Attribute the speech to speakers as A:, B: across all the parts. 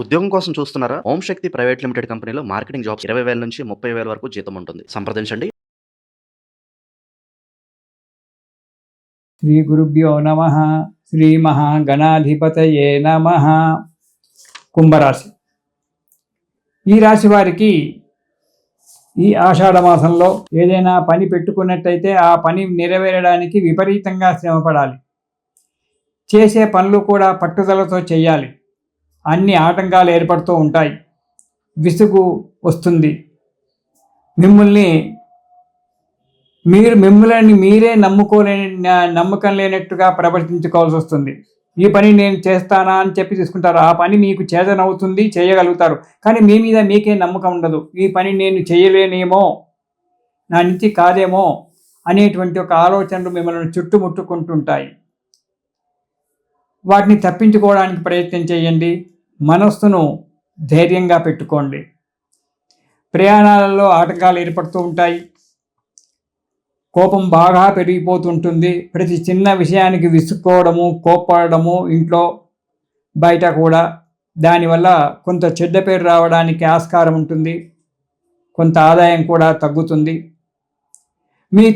A: ఉద్యోగం కోసం చూస్తున్నారా? ఓం శక్తి ప్రైవేట్ లిమిటెడ్ కంపెనీలో మార్కెటింగ్ జాబ్స్ 20,000 నుంచి 30,000 వరకు జీతం ఉంటుంది. సంప్రదించండి.
B: శ్రీ గురుభ్యో నమ. శ్రీ మహాగణాధిపతయే నమ. కుంభరాశి. ఈ రాశి వారికి ఈ ఆషాఢ మాసంలో ఏదైనా పని పెట్టుకున్నట్టయితే ఆ పని నెరవేరడానికి విపరీతంగా శ్రమపడాలి. చేసే పనులు కూడా పట్టుదలతో చేయాలి. అన్ని ఆటంకాలు ఏర్పడుతూ ఉంటాయి. విసుగు వస్తుంది. మిమ్మల్ని మీరే నమ్మకం లేనట్టుగా ప్రవర్తించుకోవాల్సి వస్తుంది. ఈ పని నేను చేస్తానా అని చెప్పి తీసుకుంటారు. ఆ పని మీకు చేతనవుతుంది, చేయగలుగుతారు. కానీ మీ మీద మీకే నమ్మకం ఉండదు. ఈ పని నేను చేయలేనేమో, నా నుంచి కాదేమో అనేటువంటి ఒక ఆలోచనలు మిమ్మల్ని చుట్టుముట్టుకుంటుంటాయి. వాటిని తప్పించుకోవడానికి ప్రయత్నం చేయండి. మనస్సును ధైర్యంగా పెట్టుకోండి. ప్రయాణాలలో ఆటంకాలు ఏర్పడుతూ ఉంటాయి. కోపం బాగా పెరిగిపోతుంటుంది. ప్రతి చిన్న విషయానికి విసుక్కోవడము, కోప్పడము, ఇంట్లో బయట కూడా. దానివల్ల కొంత చెడ్డ పేరు రావడానికి ఆస్కారం ఉంటుంది. కొంత ఆదాయం కూడా తగ్గుతుంది. మీ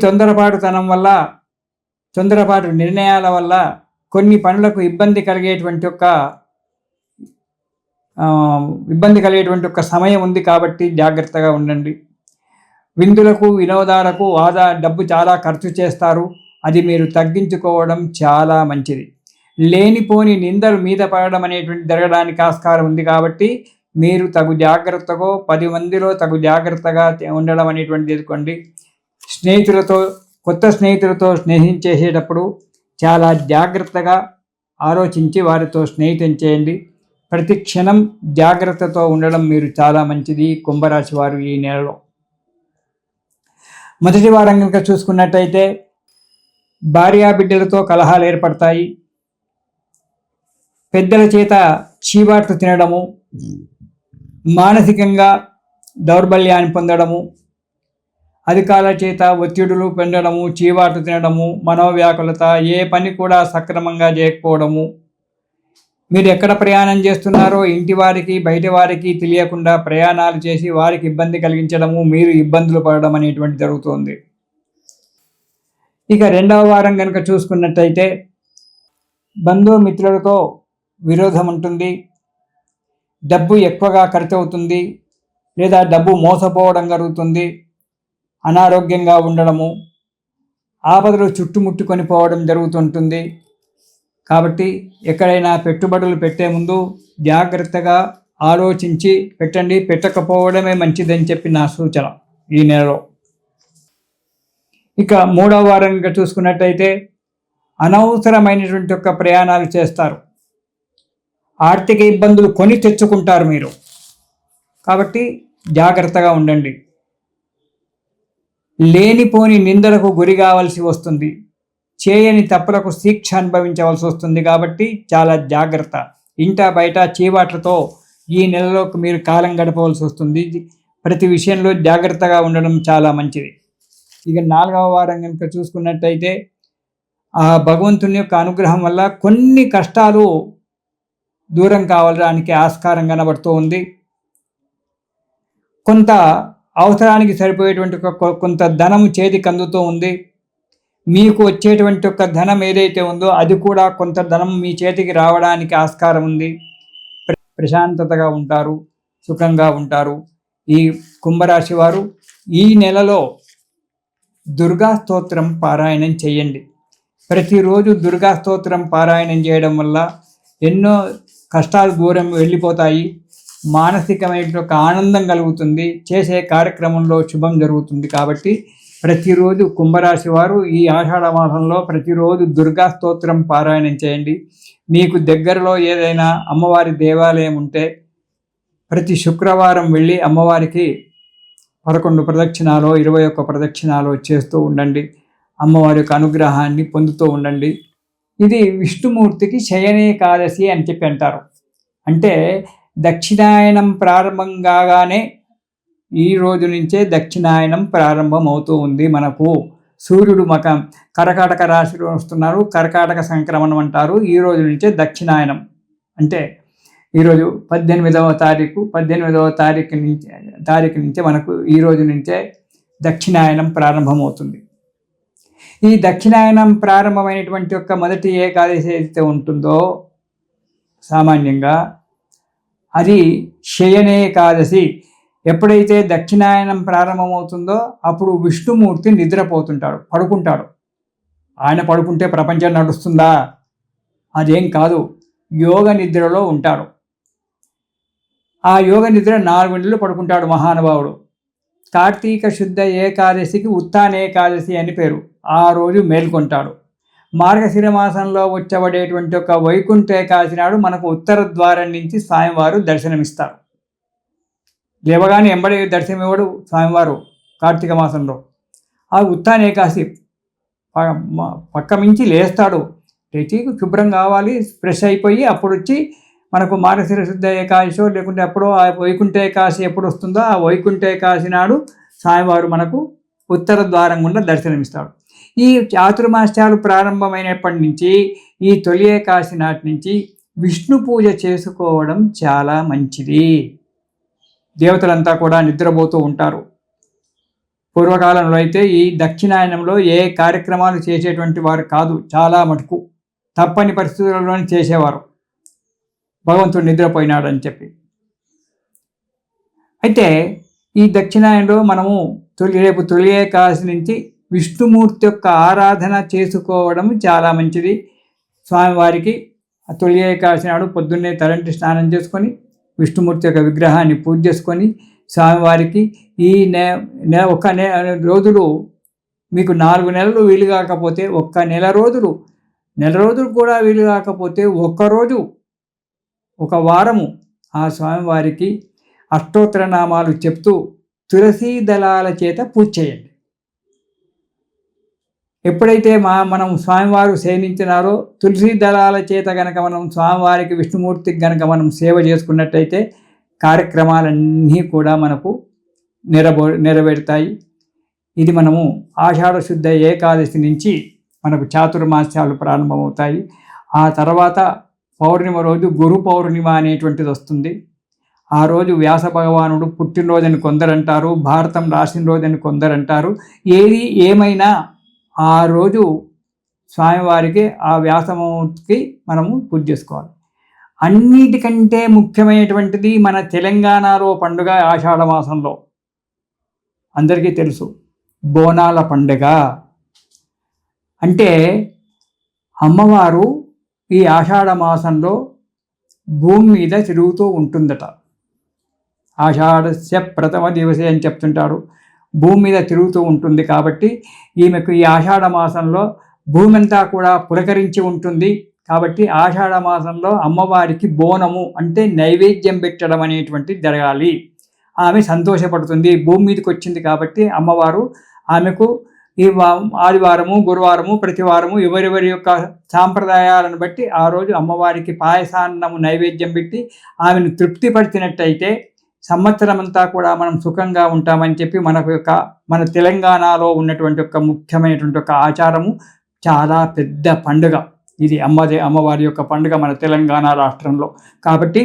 B: తొందరపాటు నిర్ణయాల వల్ల కొన్ని పనులకు ఇబ్బంది కలిగేటువంటి ఒక సమయం ఉంది. కాబట్టి జాగ్రత్తగా ఉండండి. విందులకు, వినోదాలకు డబ్బు చాలా ఖర్చు చేస్తారు. అది మీరు తగ్గించుకోవడం చాలా మంచిది. లేనిపోని నిందలు మీద పడడం అనేటువంటి జరగడానికి ఆస్కారం ఉంది. కాబట్టి మీరు తగు జాగ్రత్తగా 10 మందిలో తగు జాగ్రత్తగా ఉండడం అనేటువంటి చేసుకోండి. కొత్త స్నేహితులతో స్నేహించేసేటప్పుడు చాలా జాగ్రత్తగా ఆలోచించి వారితో స్నేహితం చేయండి. ప్రతి క్షణం జాగ్రత్తతో ఉండడం మీరు చాలా మంచిది. కుంభరాశి వారు ఈ నెలలో మొదటి వారం కనుక చూసుకున్నట్టయితే భార్యాబిడ్డలతో కలహాలు ఏర్పడతాయి. పెద్దల చేత చీవాట్లు తినడము, మానసికంగా దౌర్బల్యాన్ని పొందడము, అధికారుల చేత ఒత్తిడులు పొందడము, చీవాట్లు తినడము, మనోవ్యాకులత, ఏ పని కూడా సక్రమంగా చేయకపోవడము, మీరు ఎక్కడ ప్రయాణం చేస్తున్నారో ఇంటి వారికి బయట వారికి తెలియకుండా ప్రయాణాలు చేసి వారికి ఇబ్బంది కలిగించడము, మీరు ఇబ్బందులు పడడం అనేటువంటి జరుగుతుంది. ఇక రెండవ వారం కనుక చూసుకున్నట్టయితే బంధుమిత్రులతో విరోధం ఉంటుంది. డబ్బు ఎక్కువగా ఖర్చు అవుతుంది, లేదా డబ్బు మోసపోవడం జరుగుతుంది. అనారోగ్యంగా ఉండడము, ఆపదలు చుట్టుముట్టుకొని పోవడం జరుగుతుంటుంది. కాబట్టి ఎక్కడైనా పెట్టుబడులు పెట్టే ముందు జాగ్రత్తగా ఆలోచించి పెట్టండి. పెట్టకపోవడమే మంచిదని చెప్పి నా సూచన ఈ నెలలో. ఇక మూడవ వారంగా చూసుకున్నట్టయితే అనవసరమైనటువంటి ప్రయాణాలు చేస్తారు. ఆర్థిక ఇబ్బందులు కొని తెచ్చుకుంటారు మీరు. కాబట్టి జాగ్రత్తగా ఉండండి. లేనిపోని నిందలకు గురి కావాల్సి వస్తుంది. చేయని తప్పులకు శిక్ష అనుభవించవలసి వస్తుంది. కాబట్టి చాలా జాగ్రత్త. ఇంట బయట చీవాట్లతో ఈ నెలలోకి మీరు కాలం గడపవలసి వస్తుంది. ప్రతి విషయంలో జాగ్రత్తగా ఉండడం చాలా మంచిది. ఇక నాలుగవ వారం కనుక చూసుకున్నట్టయితే ఆ భగవంతుని యొక్క అనుగ్రహం వల్ల కొన్ని కష్టాలు దూరం కావడానికి ఆస్కారం కనబడుతూ ఉంది. కొంత అవసరానికి సరిపోయేటువంటి కొంత ధనము చేతికి అందుతూ ఉంది. మీకు వచ్చేటువంటి ధనం ఏదైతే ఉందో అది కూడా కొంత ధనం మీ చేతికి రావడానికి ఆస్కారం ఉంది. ప్రశాంతతగా ఉంటారు, సుఖంగా ఉంటారు. ఈ కుంభరాశి వారు ఈ నెలలో దుర్గా స్తోత్రం పారాయణం చేయండి. ప్రతిరోజు దుర్గా స్తోత్రం పారాయణం చేయడం వల్ల ఎన్నో కష్టాలు దూరం వెళ్ళిపోతాయి. మానసికమైన ఆనందం కలుగుతుంది. చేసే కార్యక్రమంలో శుభం జరుగుతుంది. కాబట్టి ప్రతిరోజు కుంభరాశి వారు ఈ ఆషాఢ మాసంలో ప్రతిరోజు దుర్గా స్తోత్రం పారాయణం చేయండి. మీకు దగ్గరలో ఏదైనా అమ్మవారి దేవాలయం ఉంటే ప్రతి శుక్రవారం వెళ్ళి అమ్మవారికి 11 ప్రదక్షిణాలు 21 ప్రదక్షిణాలు చేస్తూ ఉండండి. అమ్మవారి యొక్క అనుగ్రహాన్ని పొందుతూ ఉండండి. ఇది విష్ణుమూర్తికి శయనేకాదశి అని చెప్పి అంటారు. అంటే దక్షిణాయనం ప్రారంభం కాగానే ఈ రోజు నుంచే దక్షిణాయనం ప్రారంభం అవుతూ ఉంది. మనకు సూర్యుడు కర్కాటక రాశిలో వస్తున్నారు. కర్కాటక సంక్రమణం అంటారు. ఈ రోజు నుంచే దక్షిణాయనం. అంటే ఈరోజు 18వ తారీఖు నుంచి మనకు ఈ రోజు నుంచే దక్షిణాయనం ప్రారంభమవుతుంది. ఈ దక్షిణాయనం ప్రారంభమైనటువంటి యొక్క మొదటి ఏకాదశి ఏదైతే ఉంటుందో సామాన్యంగా అది శయనేకాదశి. ఎప్పుడైతే దక్షిణాయనం ప్రారంభమవుతుందో అప్పుడు విష్ణుమూర్తి నిద్రపోతుంటాడు, పడుకుంటాడు. ఆయన పడుకుంటే ప్రపంచం నడుస్తుందా? అదేం కాదు, యోగ నిద్రలో ఉంటాడు. ఆ యోగ నిద్ర 4 నెలలు పడుకుంటాడు మహానుభావుడు. కార్తీక శుద్ధ ఏకాదశికి ఉత్తానేకాదశి అని పేరు. ఆ రోజు మేల్కొంటాడు. మార్గశిర మాసంలో వచ్చబడేటువంటి ఒక వైకుంఠ ఏకాదశి నాడు మనకు ఉత్తర ద్వారం నుంచి స్వామివారు దర్శనమిస్తారు. లేవగానే ఎంబడి దర్శనమివ్వడు స్వామివారు కార్తీక మాసంలో. ఆ ఉత్తానేకాదశి పక్క మించి లేస్తాడు. లేచి శుభ్రం కావాలి, ఫ్రెష్ అయిపోయి అప్పుడు వచ్చి మనకు మార్గశిర శుద్ధ ఏకాదశి లేకుంటే ఎప్పుడో ఆ వైకుంఠ ఏకాదశి ఎప్పుడు వస్తుందో ఆ వైకుంఠ ఏకాదశి నాడు స్వామివారు మనకు ఉత్తర ద్వారం గుండా దర్శనమిస్తాడు. ఈ చాతుర్మాస్యాలు ప్రారంభమైనప్పటి నుంచి ఈ తొలి ఏకాదశి నాటి నుంచి విష్ణు పూజ చేసుకోవడం చాలా మంచిది. దేవతలంతా కూడా నిద్రపోతూ ఉంటారు. పూర్వకాలంలో అయితే ఈ దక్షిణాయనంలో ఏ కార్యక్రమాలు చేసేటువంటి వారు కాదు, చాలా మటుకు తప్పని పరిస్థితుల్లోనే చేసేవారు, భగవంతుడు నిద్రపోయినాడని చెప్పి. అయితే ఈ దక్షిణాయనంలో మనము రేపు తొలి ఏకాదశి నుంచి విష్ణుమూర్తి యొక్క ఆరాధన చేసుకోవడం చాలా మంచిది. స్వామివారికి తొలి ఏకాదశి నాడు పొద్దున్నే తలంటి స్నానం చేసుకొని విష్ణుమూర్తి యొక్క విగ్రహాన్ని పూజ చేసుకొని స్వామివారికి ఈ ఒక రోజులు మీకు 4 నెలలు వీలు కాకపోతే ఒక్క నెల రోజులు కూడా వీలు కాకపోతే ఒక్కరోజు ఒక వారము ఆ స్వామివారికి అష్టోత్తర నామాలు చెప్తూ తులసీ దళాల చేత పూజ చేయండి. ఎప్పుడైతే మనం స్వామివారు శయనించినారో తులసీ దళాల చేత గనక మనం స్వామివారికి విష్ణుమూర్తికి గనక మనం సేవ చేసుకున్నట్టయితే కార్యక్రమాలన్నీ కూడా మనకు నెరవేరుతాయి. ఇది మనము ఆషాఢ శుద్ధ ఏకాదశి నుంచి మనకు చాతుర్మాస్యాలు ప్రారంభమవుతాయి. ఆ తర్వాత పౌర్ణిమ రోజు గురు పౌర్ణిమ అనేటువంటిది వస్తుంది. ఆ రోజు వ్యాస భగవానుడు పుట్టినరోజని కొందరంటారు, భారతం రాసిన రోజని కొందరంటారు. ఏది ఏమైనా ఆ రోజు స్వామివారికి ఆ వ్యాసమూర్తికి మనము పూజ చేసుకోవాలి. అన్నిటికంటే ముఖ్యమైనటువంటిది మన తెలంగాణలో పండుగ ఆషాఢ మాసంలో అందరికీ తెలుసు, బోనాల పండుగ. అంటే అమ్మవారు ఈ ఆషాఢ మాసంలో భూమి మీద తిరుగుతూ ఉంటుందట. ఆషాఢస్య ప్రథమ దివసే అని చెప్తుంటారు. భూమి మీద తిరుగుతూ ఉంటుంది కాబట్టి ఈమెకు ఈ ఆషాఢ మాసంలో భూమి అంతా కూడా పులకరించి ఉంటుంది. కాబట్టి ఆషాఢ మాసంలో అమ్మవారికి బోనము అంటే నైవేద్యం పెట్టడం అనేటువంటిది జరగాలి. ఆమె సంతోషపడుతుంది, భూమి మీదకి వచ్చింది కాబట్టి అమ్మవారు ఆమెకు ఈ ఆదివారము గురువారము ప్రతివారము ఎవరెవరి యొక్క సాంప్రదాయాలను బట్టి ఆ రోజు అమ్మవారికి పాయసాన్నము నైవేద్యం పెట్టి ఆమెను తృప్తిపరిచినట్టయితే సంవత్సరం అంతా కూడా మనం సుఖంగా ఉంటామని చెప్పి మన తెలంగాణలో ఉన్నటువంటి ఒక ముఖ్యమైనటువంటి ఒక ఆచారము, చాలా పెద్ద పండుగ ఇది. అమ్మవారి యొక్క పండుగ మన తెలంగాణ రాష్ట్రంలో. కాబట్టి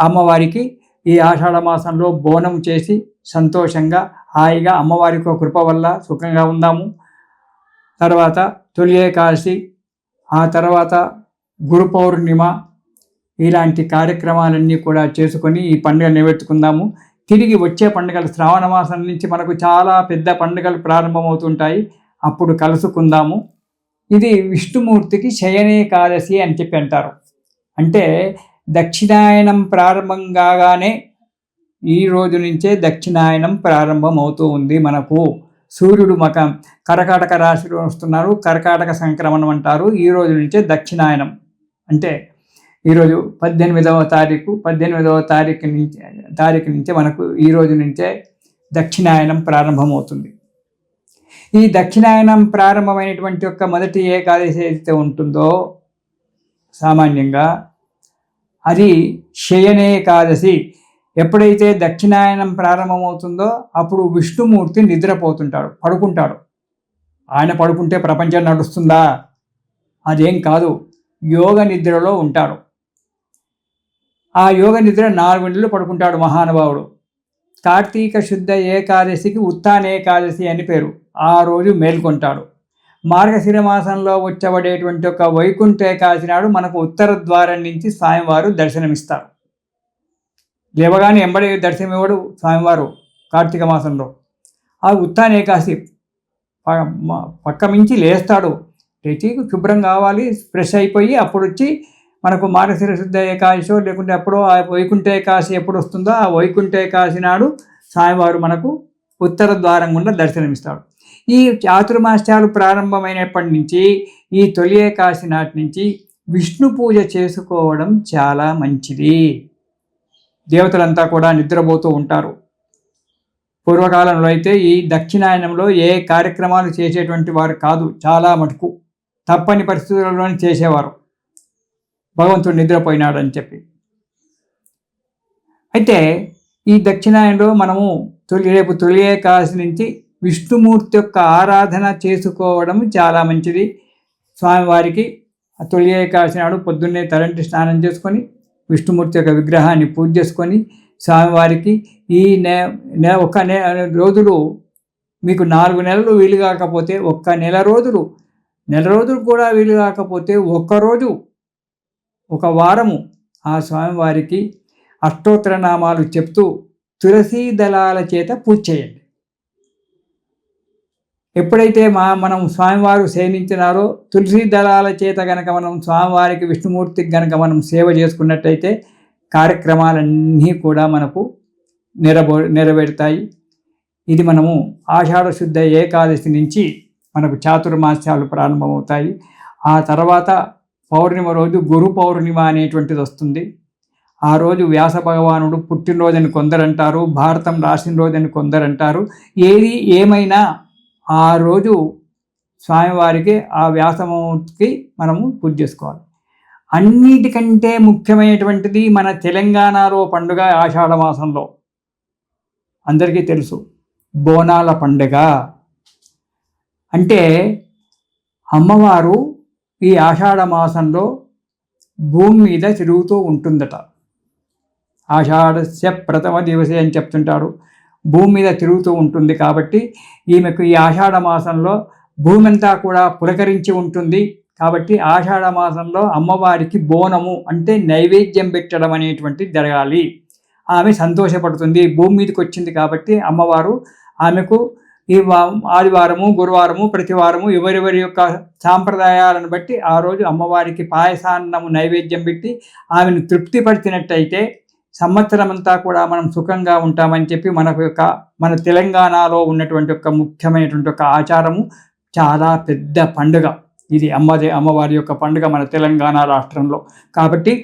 B: అమ్మవారికి ఈ ఆషాఢ మాసంలో బోనం చేసి సంతోషంగా హాయిగా అమ్మవారి కృప వల్ల సుఖంగా ఉందాము. తర్వాత తొలి ఏకాదశి, ఆ తర్వాత గురు పౌర్ణిమ, ఇలాంటి కార్యక్రమాలన్నీ కూడా చేసుకొని ఈ పండుగ నిలబెట్టుకుందాము. తిరిగి వచ్చే పండుగలు శ్రావణ మాసం నుంచి మనకు చాలా పెద్ద పండుగలు ప్రారంభమవుతుంటాయి, అప్పుడు కలుసుకుందాము. ఇది విష్ణుమూర్తికి శయనేకాదశి అని చెప్పి అంటారు. అంటే దక్షిణాయనం ప్రారంభం కాగానే ఈ రోజు నుంచే దక్షిణాయనం ప్రారంభమవుతూ ఉంది. మనకు సూర్యుడు కర్కాటక రాశిలో వస్తున్నారు, కర్కాటక సంక్రమణం అంటారు. ఈ రోజు నుంచే దక్షిణాయనం అంటే ఈరోజు 18వ తారీఖు నుంచి మనకు ఈ రోజు నుంచే దక్షిణాయనం ప్రారంభమవుతుంది. ఈ దక్షిణాయనం ప్రారంభమైనటువంటి యొక్క మొదటి ఏకాదశి ఏదైతే ఉంటుందో సామాన్యంగా అది శయనేకాదశి. ఎప్పుడైతే దక్షిణాయనం ప్రారంభమవుతుందో అప్పుడు విష్ణుమూర్తి నిద్రపోతుంటాడు, పడుకుంటాడు. ఆయన పడుకుంటే ప్రపంచం నడుస్తుందా? అదేం కాదు, యోగ నిద్రలో ఉంటాడు. ఆ యోగ నిద్ర 4 నెలలు పడుకుంటాడు మహానుభావుడు. కార్తీక శుద్ధ ఏకాదశికి ఉత్తానేకాదశి అని పేరు. ఆ రోజు మేల్కొంటాడు. మార్గశిర మాసంలో వచ్చబడేటువంటి ఒక వైకుంఠ ఏకాదశి నాడు మనకు ఉత్తర ద్వారం నుంచి స్వామివారు దర్శనమిస్తారు. లేవగానే ఎంబడి దర్శనమివ్వడు స్వామివారు కార్తీక మాసంలో. ఆ ఉత్తానేకాదశి పక్క మించి లేస్తాడు. లేచి శుభ్రం కావాలి, ఫ్రెష్ అయిపోయి అప్పుడు వచ్చి మనకు మార్గశిర శుద్ధ ఏకాదశో లేకుంటే ఎప్పుడో ఆ వైకుంఠ ఏకాదశి ఎప్పుడు వస్తుందో ఆ వైకుంఠ ఏకాదశి నాడు స్వామివారు మనకు ఉత్తర ద్వారం గుండా దర్శనమిస్తాడు. ఈ చాతుర్మాస్యాలు ప్రారంభమైనప్పటి నుంచి ఈ తొలి ఏకాదశి నాటి నుంచి విష్ణు పూజ చేసుకోవడం చాలా మంచిది. దేవతలంతా కూడా నిద్రపోతూ ఉంటారు. పూర్వకాలంలో అయితే ఈ దక్షిణాయనంలో ఏ కార్యక్రమాలు చేసేటువంటి వారు కాదు, చాలా మటుకు తప్పని పరిస్థితుల్లోనే చేసేవారు, భగవంతుడు నిద్రపోయినాడని చెప్పి. అయితే ఈ దక్షిణాయనంలో మనము రేపు తొలి ఏకాదశి నుంచి విష్ణుమూర్తి యొక్క ఆరాధన చేసుకోవడం చాలా మంచిది. స్వామివారికి తొలి ఏకాదశి నాడు పొద్దున్నే తలంటి స్నానం చేసుకొని విష్ణుమూర్తి యొక్క విగ్రహాన్ని పూజ చేసుకొని స్వామివారికి ఈ ఒక రోజులు మీకు 4 నెలలు వీలు కాకపోతే నెల రోజులు కూడా వీలు కాకపోతే ఒక్కరోజు ఒక వారము ఆ స్వామివారికి అష్టోత్తర నామాలు చెప్తూ తులసీ దళాల చేత పూజ చేయండి. ఎప్పుడైతే మనం స్వామివారు సేవించినారో తులసీ దళాల చేత గనక మనం స్వామివారికి విష్ణుమూర్తికి గనక మనం సేవ చేసుకున్నట్టయితే కార్యక్రమాలన్నీ కూడా మనకు నెరవేరుతాయి. ఇది మనము ఆషాఢ శుద్ధ ఏకాదశి నుంచి మనకు చాతుర్మాస్యాలు ప్రారంభమవుతాయి. ఆ తర్వాత పౌర్ణిమ రోజు గురు పౌర్ణిమ అనేటువంటిది వస్తుంది. ఆ రోజు వ్యాస భగవానుడు పుట్టినరోజని కొందరంటారు, భారతం రాసిన రోజని కొందరంటారు. ఏది ఏమైనా ఆ రోజు స్వామివారికి ఆ వ్యాసమూర్తికి మనము పూజ చేసుకోవాలి. అన్నిటికంటే ముఖ్యమైనటువంటిది మన తెలంగాణలో పండుగ ఆషాఢ మాసంలో అందరికీ తెలుసు, బోనాల పండుగ. అంటే అమ్మవారు ఈ ఆషాఢ మాసంలో భూమి మీద తిరుగుతూ ఉంటుందట. ఆషాఢస్య ప్రథమ దివసే అని చెప్తుంటారు. భూమి మీద తిరుగుతూ ఉంటుంది కాబట్టి ఈమెకు ఈ ఆషాఢ మాసంలో భూమి అంతా కూడా పులకరించి ఉంటుంది. కాబట్టి ఆషాఢ మాసంలో అమ్మవారికి బోనము అంటే నైవేద్యం పెట్టడం అనేటువంటిది జరగాలి. ఆమె సంతోషపడుతుంది, భూమి మీదకి వచ్చింది కాబట్టి అమ్మవారు ఆమెకు ఈ ఆదివారము గురువారము ప్రతివారము ఎవరెవరి యొక్క సాంప్రదాయాలను బట్టి ఆ రోజు అమ్మవారికి పాయసాన్నము నైవేద్యం పెట్టి ఆమెను తృప్తిపరిచినట్టయితే సంవత్సరం అంతా కూడా మనం సుఖంగా ఉంటామని చెప్పి మన తెలంగాణలో ఉన్నటువంటి ఒక ముఖ్యమైనటువంటి ఒక ఆచారము, చాలా పెద్ద పండుగ ఇది. అమ్మవారి యొక్క పండుగ మన తెలంగాణ రాష్ట్రంలో. కాబట్టి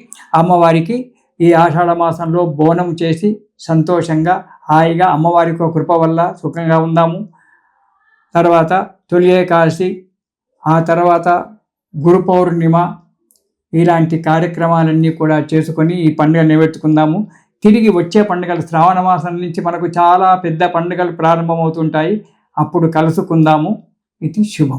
B: అమ్మవారికి ఈ ఆషాఢ మాసంలో బోనం చేసి సంతోషంగా హాయిగా అమ్మవారి యొక్క కృప వల్ల సుఖంగా ఉందాము. తర్వాత తొలి ఏకాదశి, ఆ తర్వాత గురు పౌర్ణిమ, ఇలాంటి కార్యక్రమాలన్నీ కూడా చేసుకొని ఈ పండుగ నిలబెట్టుకుందాము. తిరిగి వచ్చే పండుగలు శ్రావణ మాసం నుంచి మనకు చాలా పెద్ద పండుగలు ప్రారంభమవుతుంటాయి. అప్పుడు కలుసుకుందాము. ఇది శుభం.